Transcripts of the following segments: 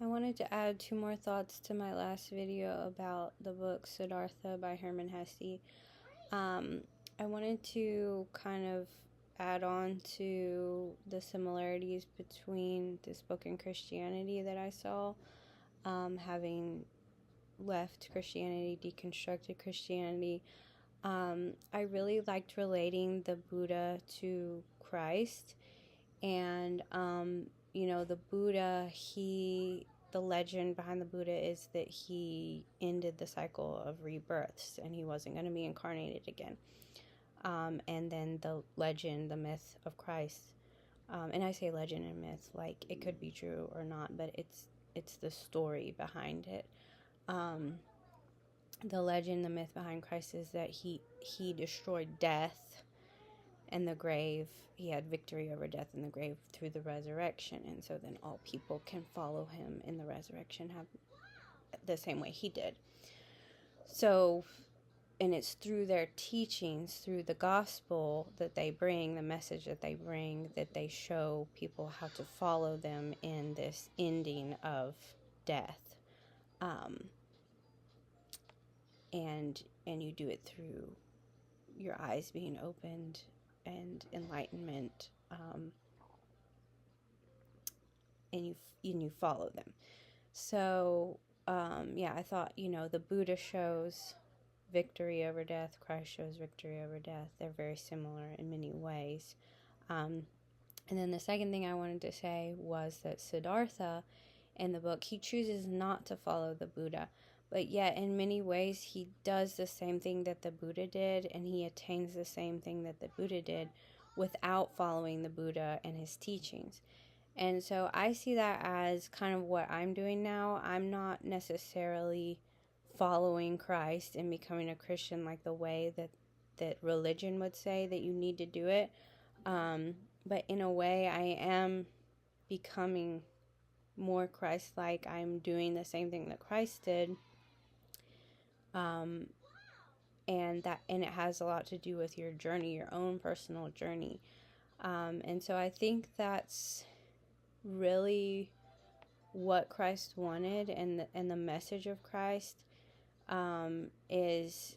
I wanted to add two more thoughts to my last video about the book Siddhartha by Hermann Hesse. I wanted to kind of add on to the similarities between this book and Christianity that I saw, having left Christianity, deconstructed Christianity. I really liked relating the Buddha to Christ, and the Buddha, the legend behind the Buddha is that he ended the cycle of rebirths and he wasn't going to be incarnated again. And then the legend, the myth of Christ, and I say legend and myth like it could be true or not, but it's the story behind it. The legend, the myth behind Christ is that he destroyed death and the grave. He had victory over death and the grave through the resurrection, and so then all people can follow him in the resurrection, have the same way he did. So, and it's through their teachings, through the gospel that they bring, the message that they bring, that they show people how to follow them in this ending of death. And you do it through your eyes being opened and enlightenment, and you follow them. So I thought, the Buddha shows victory over death, Christ shows victory over death. They're very similar in many ways. And then the second thing I wanted to say was that Siddhartha in the book, he chooses not to follow the Buddha, but yet in many ways he does the same thing that the Buddha did, and he attains the same thing that the Buddha did without following the Buddha and his teachings. And so I see that as kind of what I'm doing now. I'm not necessarily following Christ and becoming a Christian like the way that religion would say that you need to do it. But in a way, I am becoming more Christ-like. I'm doing the same thing that Christ did. And it has a lot to do with your journey, your own personal journey. And so I think that's really what Christ wanted, and the message of Christ is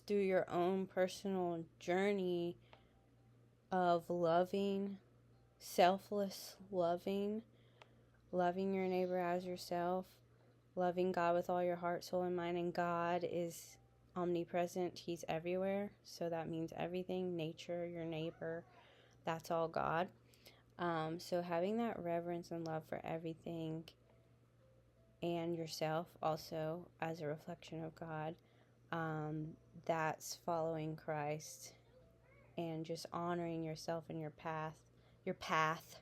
through your own personal journey of loving, selfless loving your neighbor as yourself, loving God with all your heart, soul, and mind. And God is omnipresent. He's everywhere. So that means everything, nature, your neighbor, that's all God. So having that reverence and love for everything and yourself also as a reflection of God, that's following Christ and just honoring yourself and your path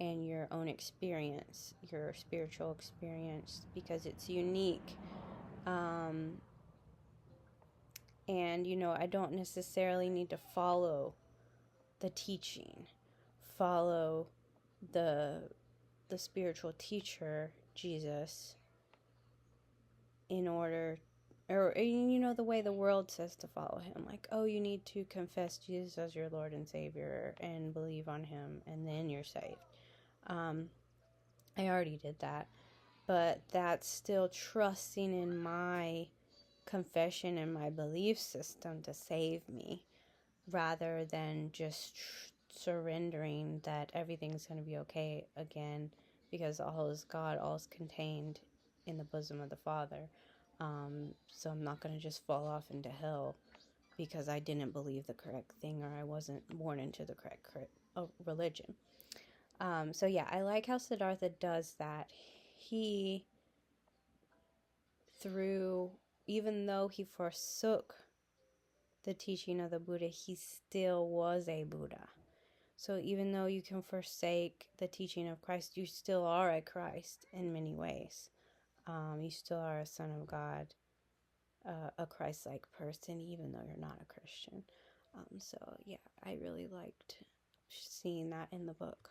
and your own experience, your spiritual experience, because it's unique. And I don't necessarily need to follow the teaching, follow the spiritual teacher, Jesus, in order, or the way the world says to follow him, like, oh, you need to confess Jesus as your Lord and Savior and believe on him and then you're saved. I already did that, but that's still trusting in my confession and my belief system to save me, rather than just surrendering that everything's going to be okay again, because all is God, all is contained in the bosom of the Father. So I'm not going to just fall off into hell because I didn't believe the correct thing, or I wasn't born into the correct religion. So yeah, I like how Siddhartha does that. He, even though he forsook the teaching of the Buddha, he still was a Buddha. So even though you can forsake the teaching of Christ, you still are a Christ in many ways. You still are a son of God, a Christ-like person, even though you're not a Christian. So yeah, I really liked seeing that in the book.